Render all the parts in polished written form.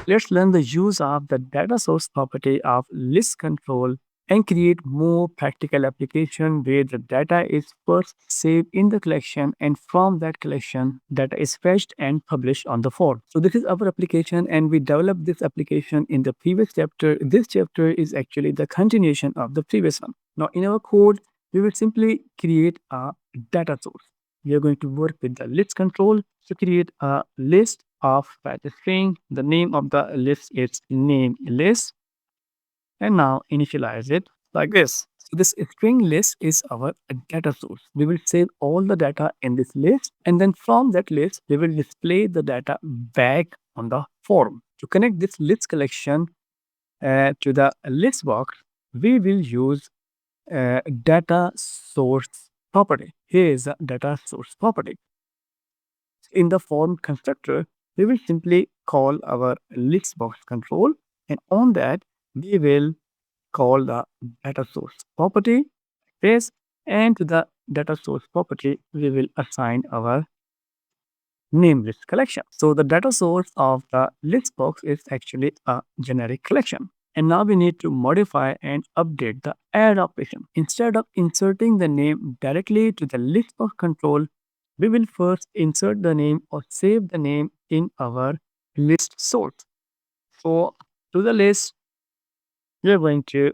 Let's learn the use of the data source property of list control and create more practical application where the data is first saved in the collection and from that collection data is fetched and published on the form. So this is our application and we developed this application in the previous chapter. This chapter is actually the continuation of the previous one. Now in our code, we will simply create a data source. We are going to work with the list control to create a list of the string. The name of the list is name list, and now initialize it like this. So this string list is our data source. We will save all the data in this list, and then from that list, we will display the data back on the form. To connect this list collection to the list box, we will use data source property. Here is the data source property. In the form constructor, we will simply call our ListBox control, and on that, we will call the data source property this, and to the data source property, we will assign our name list collection. So the data source of the ListBox is actually a generic collection. And now we need to modify and update the add operation. Instead of inserting the name directly to the ListBox control, we will first insert the name or save the name in our list source. So to the list, we are going to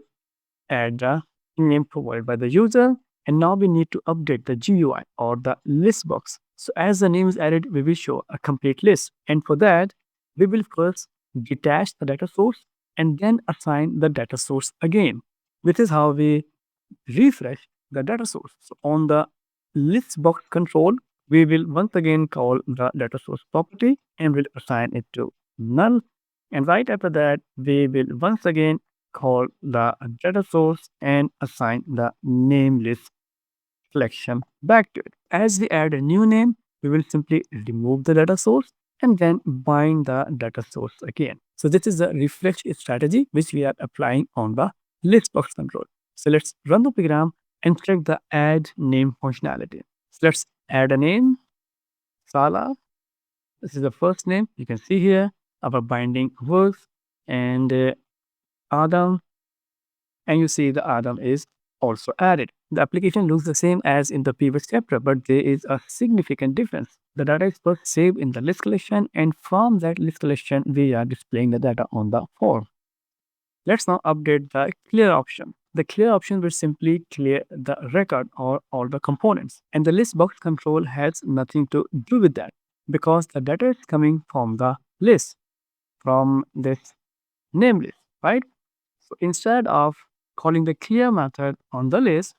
add the name provided by the user. And now we need to update the GUI or the list box. So as the name is added, we will show a complete list. And for that, we will first detach the data source and then assign the data source again. This is how we refresh the data source. So on the list box control, we will once again call the data source property and will assign it to null. And right after that, we will once again call the data source and assign the name list collection back to it. As we add a new name, we will simply remove the data source and then bind the data source again. So this is the refresh strategy which we are applying on the list box control. So let's run the program and check the add name functionality. So let's add a name, Sala. This is the first name. You can see here our binding works, and Adam, and you see the Adam is also added. The application looks the same as in the previous chapter, but there is a significant difference. The data is first saved in the list collection, and from that list collection, we are displaying the data on the form. Let's now update the clear option. The clear option will simply clear the record or all the components. And the list box control has nothing to do with that because the data is coming from the list, from this name list, right? So instead of calling the clear method on the list,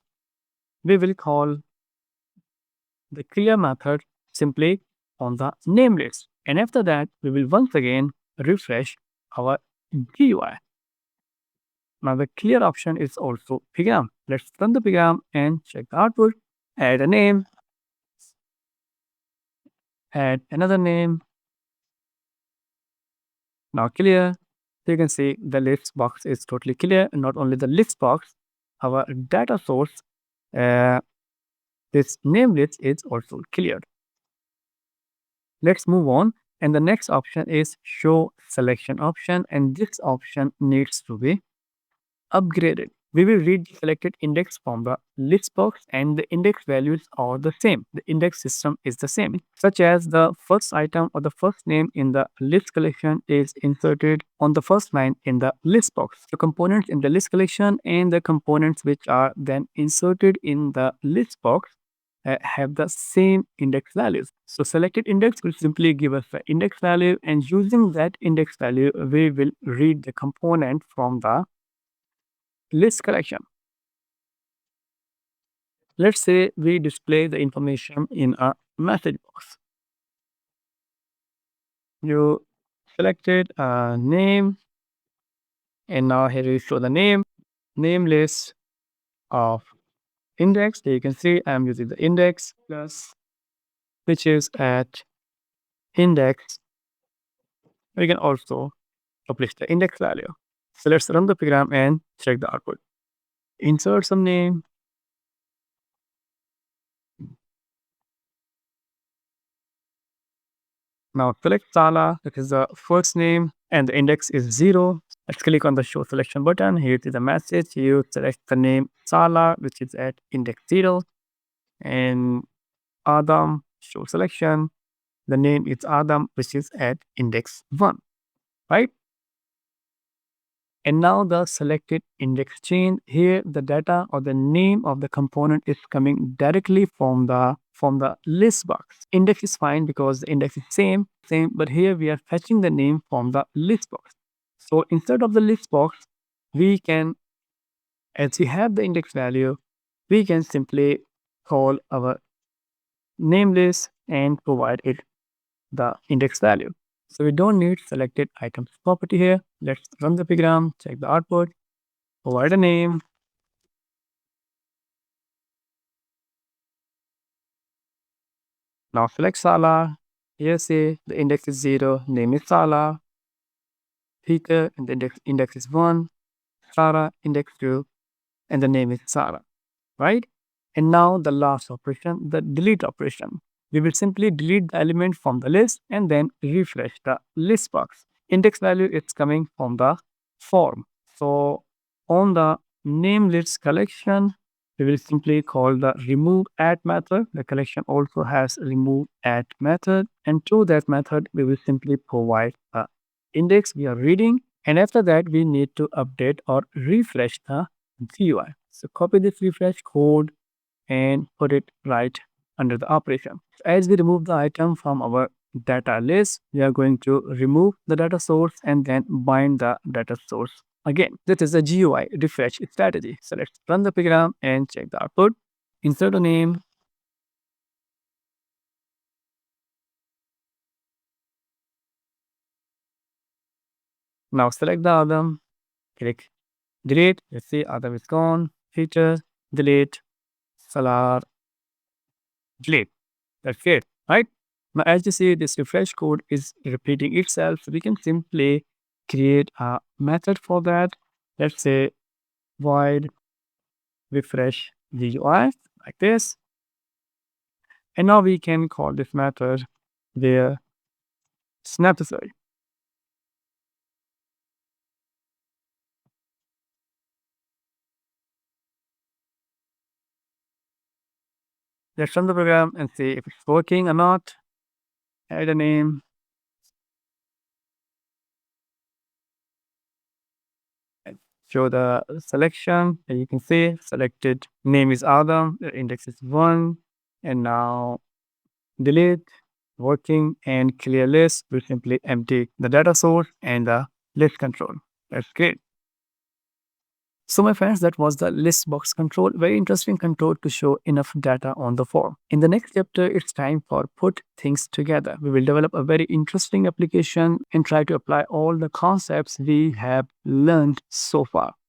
we will call the clear method simply on the name list. And after that, we will once again refresh our GUI. Now the clear option is also program. Let's run the program and check the output. Add a name, add another name. Now clear. So you can see the list box is totally clear. And not only the list box, our data source, this name list is also cleared. Let's move on. And the next option is show selection option. And this option needs to be upgraded. We will read the selected index from the list box and the index values are the same. The index system is the same, such as the first item or the first name in the list collection is inserted on the first line in the list box. The components in the list collection and the components which are then inserted in the list box have the same index values. So selected index will simply give us the index value, and using that index value, we will read the component from the list collection. Let's say we display the information in a message box. You selected a name, and now here you show the name list of index. Here you can see I'm using the index plus, which is at index. We can also publish the index value. So let's run the program and check the output. Insert some name. Now select Sala, that is the first name, and the index is 0. Let's click on the show selection button. Here is the message. You select the name Sala, which is at index 0, and Adam, show selection. The name is Adam, which is at index 1, right? And now the selected index change. Here, the data or the name of the component is coming directly from the list box. Index is fine because the index is same, but here we are fetching the name from the list box. So instead of the list box, we can, as we have the index value, we can simply call our name list and provide it the index value. So we don't need selected items property here. Let's run the program, check the output, provide a name. Now select Sala. Here say the index is 0, name is Sala. Peter, and the index is 1. Sarah, index 2, and the name is Sarah, right? And now the last operation, the delete operation. We will simply delete the element from the list and then refresh the list box. Index value is coming from the form. So on the name list collection, we will simply call the remove at method. The collection also has remove at method. And to that method, we will simply provide the index we are reading. And after that, we need to update or refresh the GUI. So copy this refresh code and put it right under the operation. As we remove the item from our data list, we are going to remove the data source and then bind the data source again. This is a GUI refresh strategy. So let's run the program and check the output. Insert a name. Now select the Adam, click delete. Let's see, Adam is gone. Feature, delete, Salar, delete. That's it, right? Now, as you see, this refresh code is repeating itself. So we can simply create a method for that. Let's say void refresh GUI like this. And now we can call this method where it's necessary. Let's run the program and see if it's working or not. Add a name. Show the selection. And you can see selected name is Adam, the index is 1. And now delete, working, and clear list will simply empty the data source and the list control. That's great. So my friends, that was the list box control. Very interesting control to show enough data on the form. In the next chapter, it's time for put things together. We will develop a very interesting application and try to apply all the concepts we have learned so far.